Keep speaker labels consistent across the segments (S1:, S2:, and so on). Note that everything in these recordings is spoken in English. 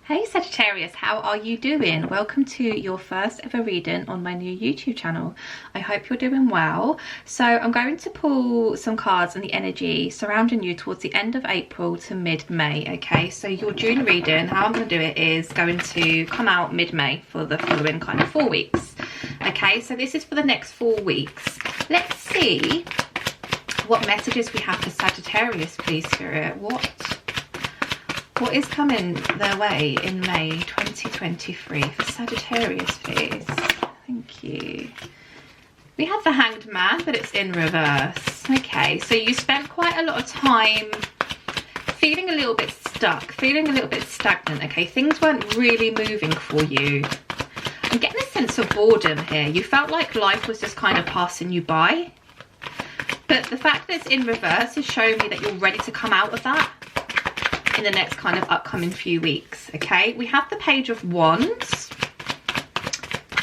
S1: Hey Sagittarius, how are you doing? Welcome to your first ever reading on my new YouTube channel. I hope you're doing well. So I'm going to pull some cards on the energy surrounding you towards the end of April to mid-May, okay? So your June reading, how I'm going to do it is going to come out mid-May for the following kind of 4 weeks. Okay, so this is for the next 4 weeks. Let's see what messages we have for Sagittarius, please, Spirit. What is coming their way in May 2023 for Sagittarius, please? Thank you. We have the Hanged Man, but it's in reverse. Okay, so you spent quite a lot of time feeling a little bit stuck, feeling a little bit stagnant, okay? Things weren't really moving for you. I'm getting a sense of boredom here. You felt like life was just kind of passing you by. But the fact that it's in reverse is showing me that you're ready to come out of that in the next kind of upcoming few weeks. Okay, we have the Page of Wands,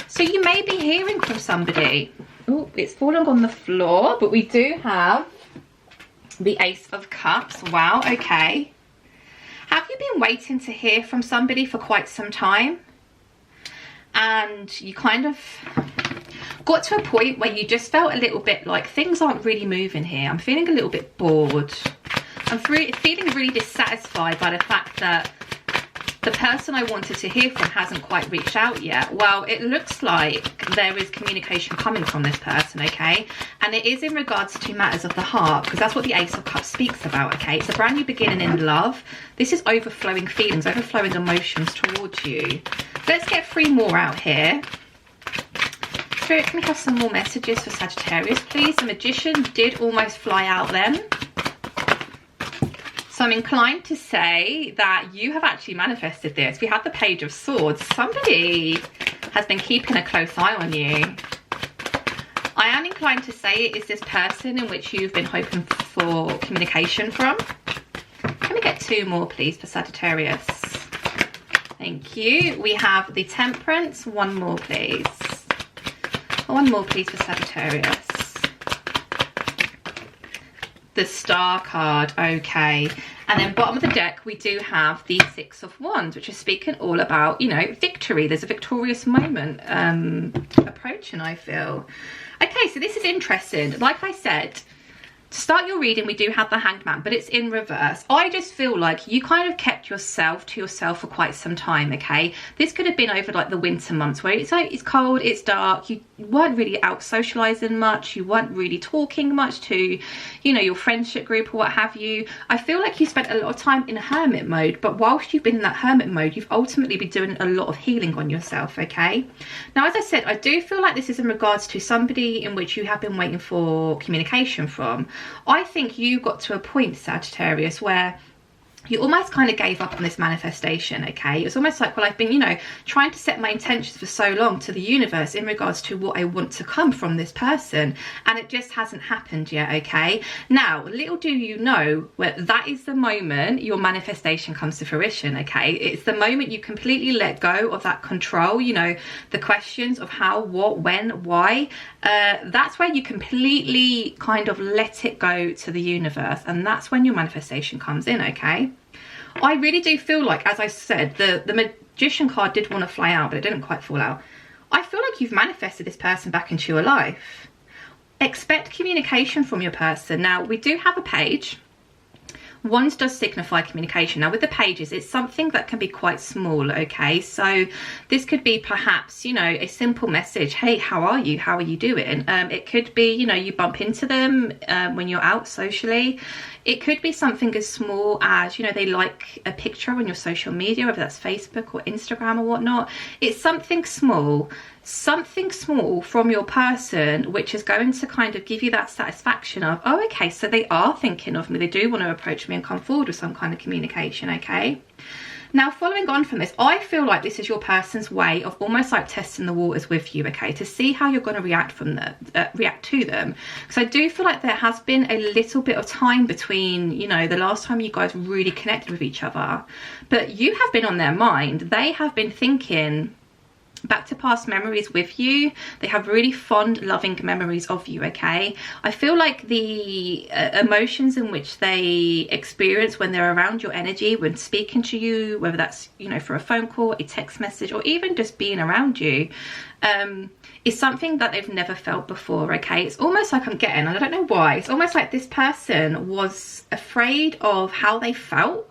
S1: so you may be hearing from somebody. Oh, it's falling on the floor, but we do have the Ace of Cups. Wow, okay. Have you been waiting to hear from somebody for quite some time, and you kind of got to a point where you just felt a little bit like things aren't really moving here? I'm feeling a little bit bored. I'm feeling really dissatisfied by the fact that the person I wanted to hear from hasn't quite reached out yet. Well, it looks like there is communication coming from this person, okay? And it is in regards to matters of the heart, because that's what the Ace of Cups speaks about, okay? It's a brand new beginning in love. This is overflowing feelings, overflowing emotions towards you. Let's get 3 more out here. Spirit, can we have some more messages for Sagittarius, please? The Magician did almost fly out then. So I'm inclined to say that you have actually manifested this. We have the Page of Swords. Somebody has been keeping a close eye on you. I am inclined to say it is this person in which you've been hoping for communication from. Can we get 2 more, please, for Sagittarius? Thank you. We have the Temperance. 1 more, please. 1 more, please, for Sagittarius. The Star card, okay. And then bottom of the deck, we do have the 6 of Wands, which is speaking all about, you know, victory. There's a victorious moment approaching, I feel. Okay, so this is interesting. Like I said, to start your reading, we do have the Hanged Man, but it's in reverse. I just feel like you kind of kept yourself to yourself for quite some time, okay? This could have been over like the winter months where it's cold, it's dark, you weren't really out socializing much, you weren't really talking much to, you know, your friendship group or what have you. I feel like you spent a lot of time in hermit mode, but whilst you've been in that hermit mode, you've ultimately been doing a lot of healing on yourself, okay? Now, as I said, I do feel like this is in regards to somebody in which you have been waiting for communication from. I think you got to a point, Sagittarius, where you almost kind of gave up on this manifestation, okay? It was almost like, well, I've been, you know, trying to set my intentions for so long to the universe in regards to what I want to come from this person, and it just hasn't happened yet, okay? Now, little do you know, where that is the moment your manifestation comes to fruition, okay? It's the moment you completely let go of that control, you know, the questions of how, what, when, why. That's where you completely kind of let it go to the universe, and that's when your manifestation comes in, okay? I really do feel like, as I said, the Magician card did want to fly out, but it didn't quite fall out. I feel like you've manifested this person back into your life. Expect communication from your person. Now, we do have a page. Wands does signify communication. Now, with the pages, it's something that can be quite small, okay? So this could be perhaps, you know, a simple message. Hey, how are you? How are you doing? It could be, you know, you bump into them when you're out socially. It could be something as small as, you know, they like a picture on your social media, whether that's Facebook or Instagram or whatnot. It's something small from your person, which is going to kind of give you that satisfaction of, oh, okay, so they are thinking of me. They do want to approach me and come forward with some kind of communication, okay? Now, following on from this, I feel like this is your person's way of almost like testing the waters with you, okay, to see how you're going to react to them. Because I do feel like there has been a little bit of time between, you know, the last time you guys really connected with each other. But you have been on their mind. They have been thinking back to past memories with you. They have really fond, loving memories of you, okay? I feel like the emotions in which they experience when they're around your energy, when speaking to you, whether that's, you know, for a phone call, a text message, or even just being around you, is something that they've never felt before, okay? It's almost like I'm getting, I don't know why, it's almost like this person was afraid of how they felt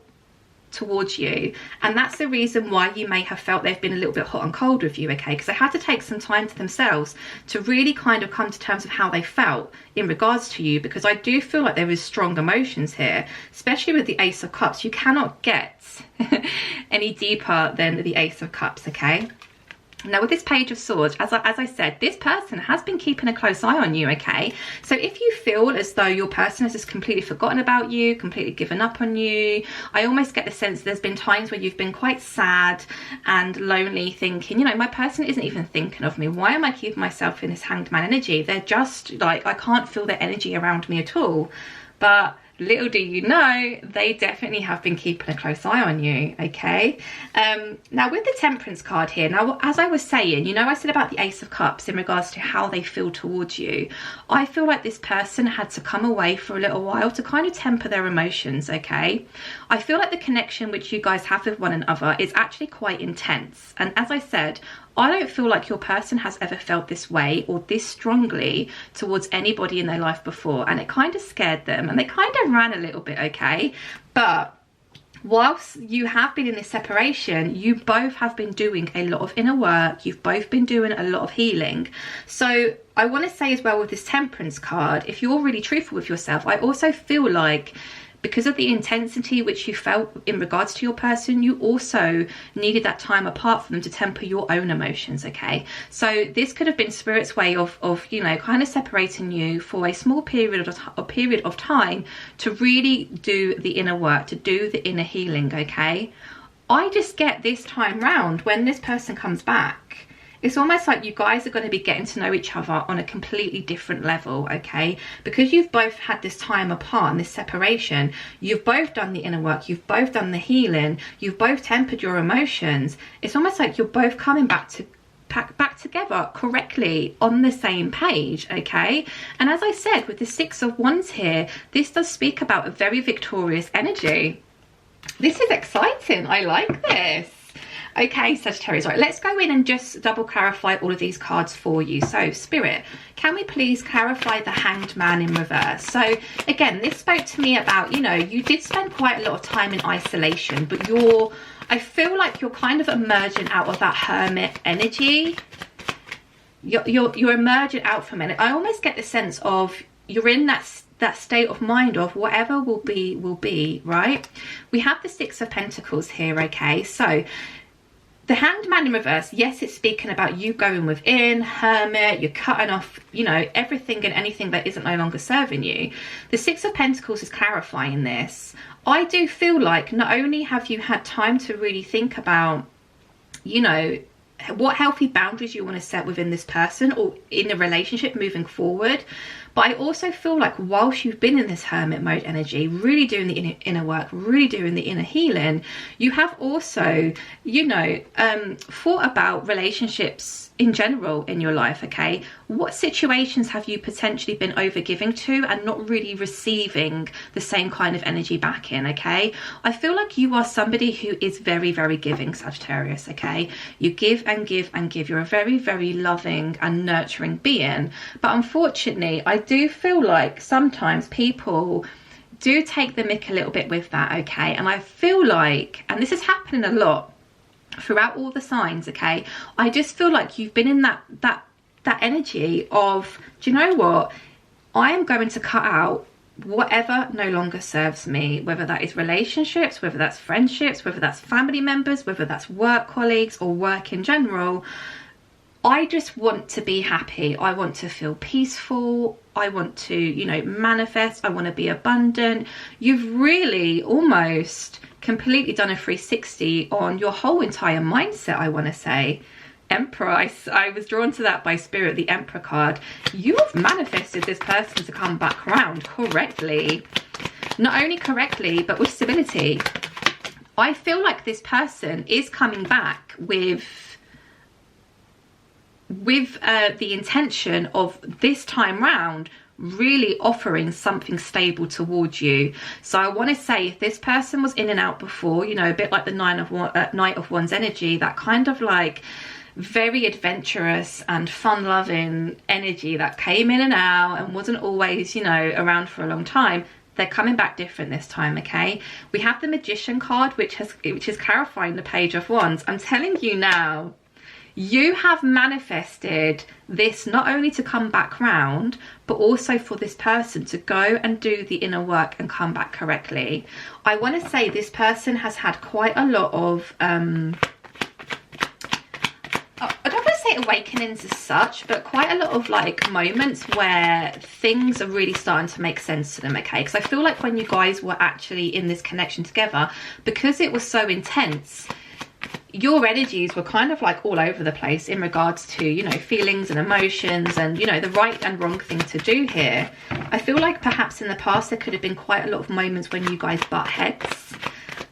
S1: towards you, and that's the reason why you may have felt they've been a little bit hot and cold with you, okay? Because they had to take some time to themselves to really kind of come to terms with how they felt in regards to you, because I do feel like there is strong emotions here, especially with the Ace of Cups. You cannot get any deeper than the Ace of Cups, okay? Now with this Page of Swords, as I said, this person has been keeping a close eye on you, okay? So if you feel as though your person has just completely forgotten about you, completely given up on you, I almost get the sense there's been times where you've been quite sad and lonely, thinking, you know, my person isn't even thinking of me. Why am I keeping myself in this Hanged Man energy? They're just like, I can't feel their energy around me at all. But little do you know, they definitely have been keeping a close eye on you, okay? Now with the Temperance card here, now as I was saying, you know, I said about the Ace of Cups in regards to how they feel towards you. I feel like this person had to come away for a little while to kind of temper their emotions, okay? I feel like the connection which you guys have with one another is actually quite intense, and as I said, I don't feel like your person has ever felt this way or this strongly towards anybody in their life before, and it kind of scared them and they kind of ran a little bit, okay? But whilst you have been in this separation, you both have been doing a lot of inner work. You've both been doing a lot of healing. So I want to say as well with this Temperance card, if you're really truthful with yourself, I also feel like because of the intensity which you felt in regards to your person, you also needed that time apart from them to temper your own emotions, okay? So this could have been Spirit's way of you know, kind of separating you for a small period of time to really do the inner work, to do the inner healing, okay? I just get this time round, when this person comes back, it's almost like you guys are going to be getting to know each other on a completely different level, okay? Because you've both had this time apart and this separation, you've both done the inner work, you've both done the healing, you've both tempered your emotions. It's almost like you're both coming back together correctly on the same page, okay? And as I said, with the Six of Wands here, this does speak about a very victorious energy. This is exciting. I like this. Okay, Sagittarius, right, let's go in and just double clarify all of these cards for you. So, Spirit, can we please clarify the Hanged Man in reverse? So, again, this spoke to me about, you know, you did spend quite a lot of time in isolation, but I feel like you're kind of emerging out of that Hermit energy. You're emerging out from it. I almost get the sense of you're in that state of mind of whatever will be, right? We have the Six of Pentacles here, okay? So, the Hanged Man in reverse, yes, it's speaking about you going within, Hermit, you're cutting off, you know, everything and anything that isn't no longer serving you. The Six of Pentacles is clarifying this. I do feel like not only have you had time to really think about, you know, what healthy boundaries you want to set within this person or in a relationship moving forward, but I also feel like whilst you've been in this Hermit mode energy, really doing the inner work, really doing the inner healing, you have also, you know, thought about relationships in general in your life, okay? What situations have you potentially been overgiving to and not really receiving the same kind of energy back in, okay? I feel like you are somebody who is very, very giving, Sagittarius, okay? You give and give and give. You're a very, very loving and nurturing being. But unfortunately, I do feel like sometimes people do take the mick a little bit with that, okay? And I feel like, and this is happening a lot throughout all the signs, okay, I just feel like you've been in that energy of, do you know what, I am going to cut out whatever no longer serves me, whether that is relationships, whether that's friendships, whether that's family members, whether that's work colleagues or work in general. I just want to be happy. I want to feel peaceful. I want to, you know, manifest. I want to be abundant. You've really almost completely done a 360 on your whole entire mindset, I want to say. Emperor, I was drawn to that by Spirit, the Emperor card. You've manifested this person to come back around correctly. Not only correctly, but with stability. I feel like this person is coming back with with the intention of this time round really offering something stable towards you. So I want to say, if this person was in and out before, you know, a bit like the Knight of Wands energy, that kind of like very adventurous and fun-loving energy that came in and out and wasn't always, you know, around for a long time, they're coming back different this time. Okay, we have the Magician card, which is clarifying the Page of Wands. I'm telling you now, you have manifested this not only to come back round, but also for this person to go and do the inner work and come back correctly. I want to say this person has had quite a lot of I don't want to say awakenings as such, but quite a lot of like moments where things are really starting to make sense to them. Okay, because I feel like when you guys were actually in this connection together, because it was so intense, your energies were kind of like all over the place in regards to, you know, feelings and emotions and, you know, the right and wrong thing to do here. I feel like perhaps in the past there could have been quite a lot of moments when you guys butt heads,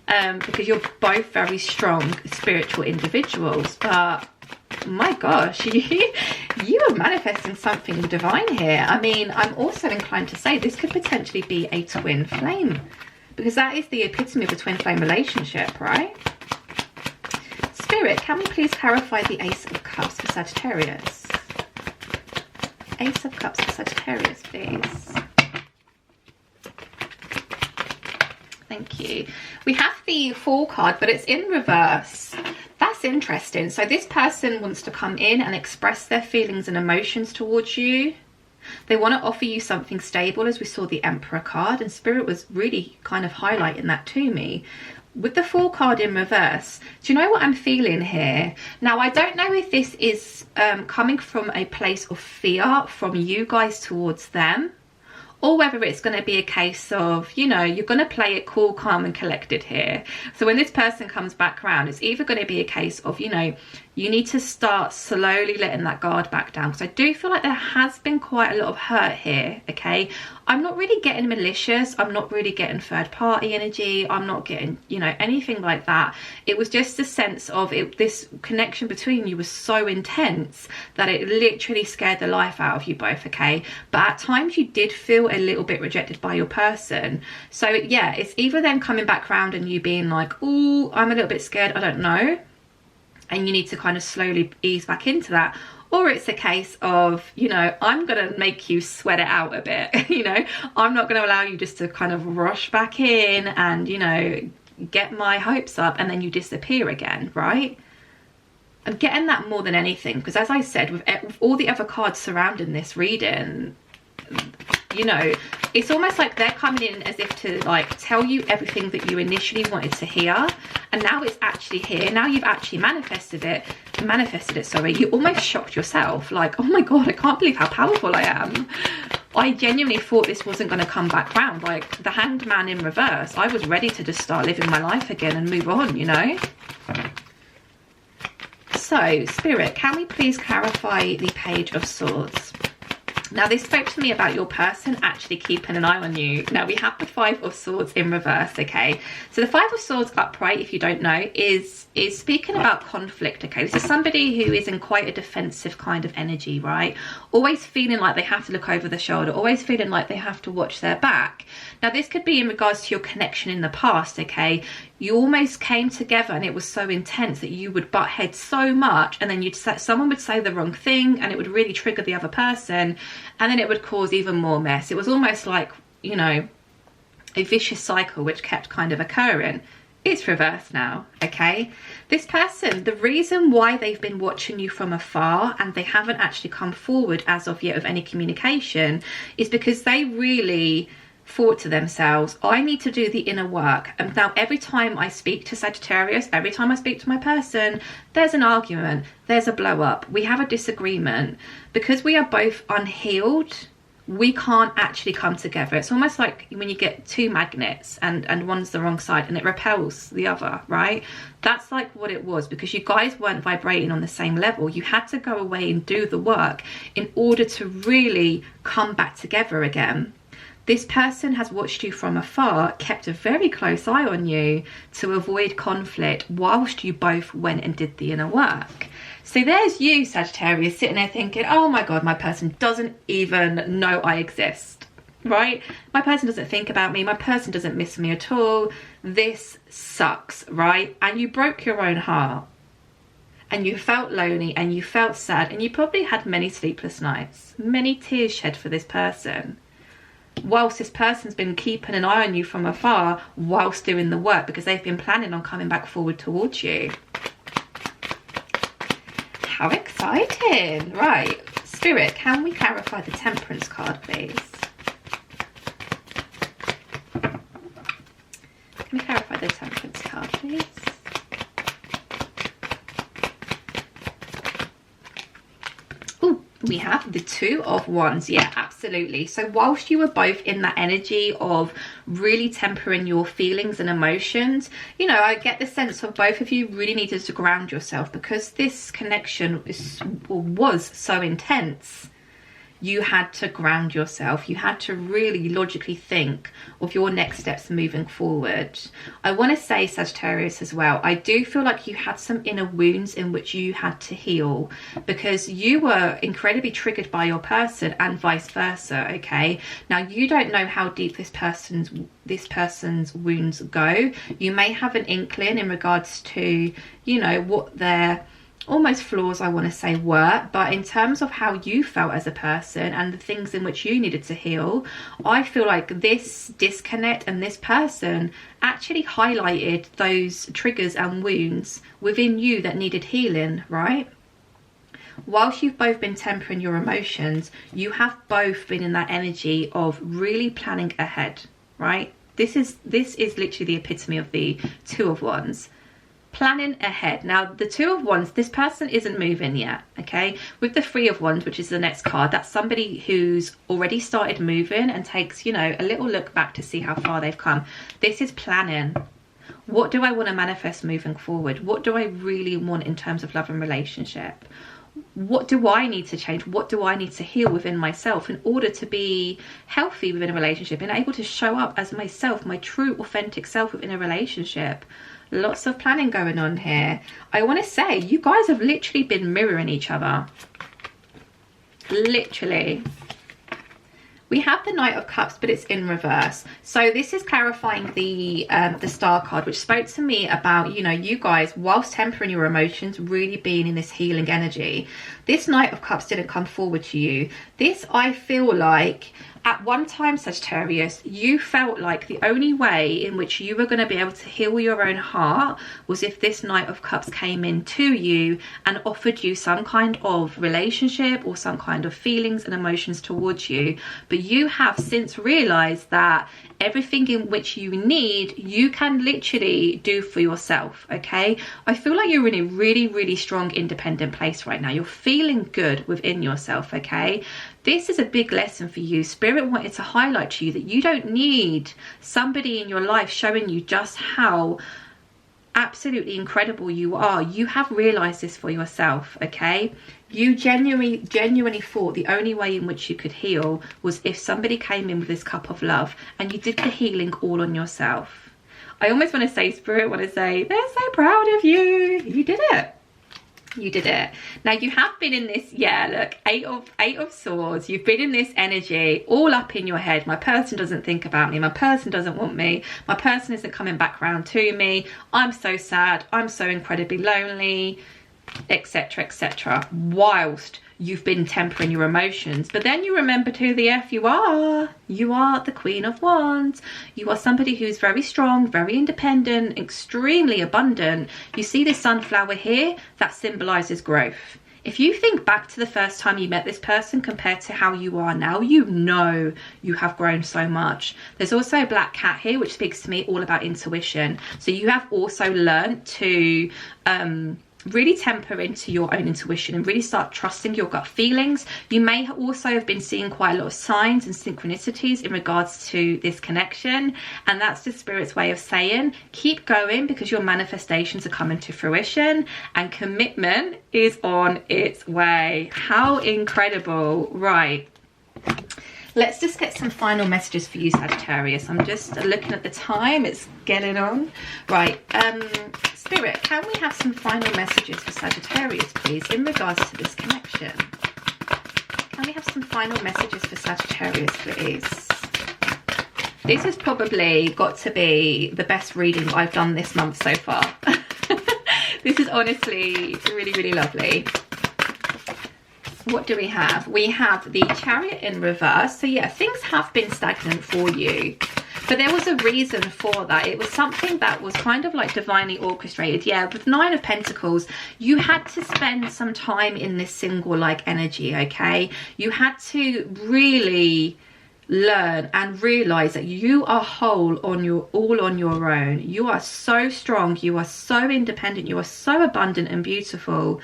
S1: because you're both very strong spiritual individuals. But my gosh, you are manifesting something divine here. I mean, I'm also inclined to say this could potentially be a twin flame, because that is the epitome of a twin flame relationship, right? Spirit, can we please clarify the Ace of Cups for Sagittarius? Ace of Cups for Sagittarius, please. Thank you. We have the Fool card, but it's in reverse. That's interesting. So this person wants to come in and express their feelings and emotions towards you. They want to offer you something stable, as we saw the Emperor card, and Spirit was really kind of highlighting that to me. With the Fool card in reverse, do you know what I'm feeling here? Now, I don't know if this is coming from a place of fear from you guys towards them, or whether it's going to be a case of, you know, you're going to play it cool, calm and collected here. So when this person comes back around, it's either going to be a case of, you know, you need to start slowly letting that guard back down, because I do feel like there has been quite a lot of hurt here. Okay, I'm not really getting malicious, I'm not really getting third party energy, I'm not getting, you know, anything like that. It was just a sense of it, this connection between you was so intense that it literally scared the life out of you both. Okay, but at times you did feel a little bit rejected by your person. So yeah, it's either then coming back around and you being like, oh, I'm a little bit scared, I don't know, and you need to kind of slowly ease back into that, or it's a case of, you know, I'm gonna make you sweat it out a bit. You know, I'm not gonna allow you just to kind of rush back in and, you know, get my hopes up and then you disappear again, right? I'm getting that more than anything, because as I said, with all the other cards surrounding this reading, you know, it's almost like they're coming in as if to like tell you everything that you initially wanted to hear, and now it's actually here. Now you've actually manifested it, sorry. You almost shocked yourself, like, oh my god, I can't believe how powerful I am. I genuinely thought this wasn't going to come back round. Like the Hanged Man in reverse, I was ready to just start living my life again and move on, you know. So Spirit, can we please clarify the Page of Swords? Now, this spoke to me about your person actually keeping an eye on you. Now, we have the Five of Swords in reverse, okay? So the Five of Swords upright, if you don't know, is speaking about conflict, okay? This is somebody who is in quite a defensive kind of energy, right? Always feeling like they have to look over the shoulder, always feeling like they have to watch their back. Now, this could be in regards to your connection in the past, okay? You almost came together and it was so intense that you would butt heads so much, and then someone would say the wrong thing and it would really trigger the other person, and then it would cause even more mess. It was almost like, you know, a vicious cycle which kept kind of occurring. It's reversed now, okay? This person, the reason why they've been watching you from afar and they haven't actually come forward as of yet of any communication is because they really thought to themselves, I need to do the inner work. And now every time I speak to Sagittarius, every time I speak to my person, there's an argument, there's a blow up, we have a disagreement. Because we are both unhealed, we can't actually come together. It's almost like when you get two magnets and one's the wrong side and it repels the other, right? That's like what it was, because you guys weren't vibrating on the same level. You had to go away and do the work in order to really come back together again. This person has watched you from afar, kept a very close eye on you to avoid conflict whilst you both went and did the inner work. So there's you, Sagittarius, sitting there thinking, oh my God, my person doesn't even know I exist, right? My person doesn't think about me. My person doesn't miss me at all. This sucks, right? And you broke your own heart. And you felt lonely and you felt sad. And you probably had many sleepless nights. Many tears shed for this person. Whilst this person's been keeping an eye on you from afar whilst doing the work, because they've been planning on coming back forward towards you. How exciting. Right, Spirit, can we clarify the Temperance card, please? Can we clarify the Temperance card, please? Oh, we have the Two of Wands. Yeah, absolutely. So whilst you were both in that energy of really tempering your feelings and emotions, you know, I get the sense of both of you really needed to ground yourself, because this connection was so intense. You had to ground yourself. You had to really logically think of your next steps moving forward. I want to say, Sagittarius, as well, I do feel like you had some inner wounds in which you had to heal, because you were incredibly triggered by your person and vice versa, okay? Now, you don't know how deep this person's wounds go. You may have an inkling in regards to, you know, what their almost flaws, I want to say, were, but in terms of how you felt as a person and the things in which you needed to heal, I feel like this disconnect and this person actually highlighted those triggers and wounds within you that needed healing, right? Whilst you've both been tempering your emotions, you have both been in that energy of really planning ahead, right? This is literally the epitome of the Two of Wands. Planning ahead. Now, the Two of Wands, this person isn't moving yet, okay? With the Three of Wands, which is the next card, that's somebody who's already started moving and takes, you know, a little look back to see how far they've come. This is planning. What do I want to manifest moving forward? What do I really want in terms of love and relationship? What do I need to change? What do I need to heal within myself in order to be healthy within a relationship and able to show up as myself, my true authentic self within a relationship? Lots of planning going on here. I want to say, you guys have literally been mirroring each other. Literally. We have the Knight of Cups, but it's in reverse. So this is clarifying the Star card, which spoke to me about, you know, you guys, whilst tempering your emotions, really being in this healing energy. This Knight of Cups didn't come forward to you. This, I feel like, at one time, Sagittarius, you felt like the only way in which you were going to be able to heal your own heart was if this Knight of Cups came in to you and offered you some kind of relationship or some kind of feelings and emotions towards you. But you have since realized that everything in which you need, you can literally do for yourself, okay? I feel like you're in a really, really strong, independent place right now. You're feeling good within yourself, okay? This is a big lesson for you. Spirit wanted to highlight to you that you don't need somebody in your life showing you just how absolutely incredible you are. You have realized this for yourself, okay? You genuinely thought the only way in which you could heal was if somebody came in with this cup of love, and you did the healing all on yourself. I almost want to say, Spirit want to say, they're so proud of you. You did it. You did it. Now, you have been in this, yeah, look, eight of swords. You've been in this energy all up in your head. My person doesn't think about me. My person doesn't want me. My person isn't coming back round to me. I'm so sad. I'm so incredibly lonely, etc, etc, whilst you've been tempering your emotions. But then you remembered who the F you are. You are the Queen of Wands. You are somebody who's very strong, very independent, extremely abundant. You see this sunflower here? That symbolizes growth. If you think back to the first time you met this person compared to how you are now, you know you have grown so much. There's also a black cat here, which speaks to me all about intuition. So you have also learned to really temper into your own intuition and really start trusting your gut feelings. You may also have been seeing quite a lot of signs and synchronicities in regards to this connection, and that's the Spirit's way of saying keep going, because your manifestations are coming to fruition and commitment is on its way. How incredible. Right, Let's just get some final messages for you, Sagittarius. I'm just looking at the time. It's getting on. Right. Spirit, can we have some final messages for Sagittarius, please, in regards to this connection? Can we have some final messages for Sagittarius, please? This has probably got to be the best reading I've done this month so far. This is honestly really, really lovely. What do we have? We have the Chariot in reverse. So yeah, things have been stagnant for you, but there was a reason for that. It was something that was kind of like divinely orchestrated. Yeah, with 9 of Pentacles, you had to spend some time in this single like energy, okay? You had to really learn and realize that you are whole on your all on your own. You are so strong, you are so independent, you are so abundant and beautiful,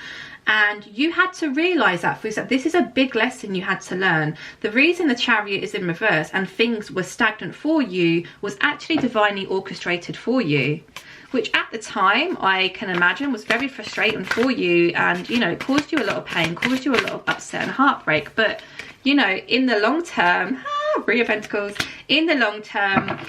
S1: and you had to realize that for yourself. This is a big lesson you had to learn. The reason the Chariot is in reverse and things were stagnant for you was actually divinely orchestrated for you, which at the time I can imagine was very frustrating for you, and you know, it caused you a lot of pain, caused you a lot of upset and heartbreak. But you know, in the long term, Three of Pentacles, in the long term,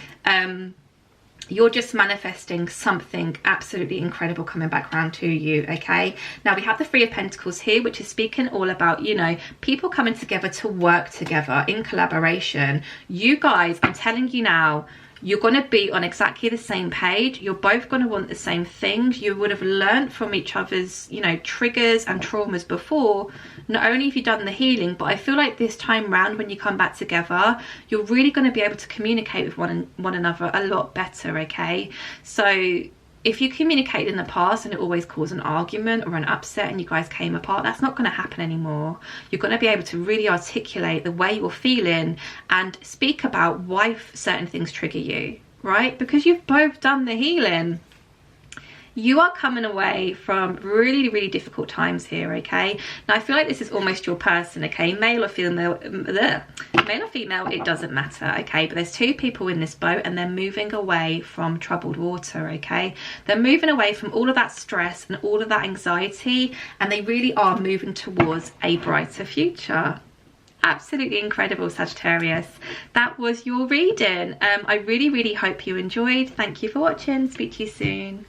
S1: you're just manifesting something absolutely incredible coming back around to you, okay? Now we have the Three of Pentacles here, which is speaking all about, you know, people coming together to work together in collaboration. You guys, I'm telling you now, you're going to be on exactly the same page. You're both going to want the same things. You would have learned from each other's, you know, triggers and traumas before. Not only have you done the healing, but I feel like this time round when you come back together, you're really going to be able to communicate with one another a lot better, okay? So if you communicated in the past and it always caused an argument or an upset and you guys came apart, that's not going to happen anymore. You're going to be able to really articulate the way you're feeling and speak about why certain things trigger you, right? Because you've both done the healing. You are coming away from really, really difficult times here, okay? Now, I feel like this is almost your person, okay? Male or female, it doesn't matter, okay? But there's 2 people in this boat and they're moving away from troubled water, okay? They're moving away from all of that stress and all of that anxiety, and they really are moving towards a brighter future. Absolutely incredible, Sagittarius. That was your reading. I really, really hope you enjoyed. Thank you for watching. Speak to you soon.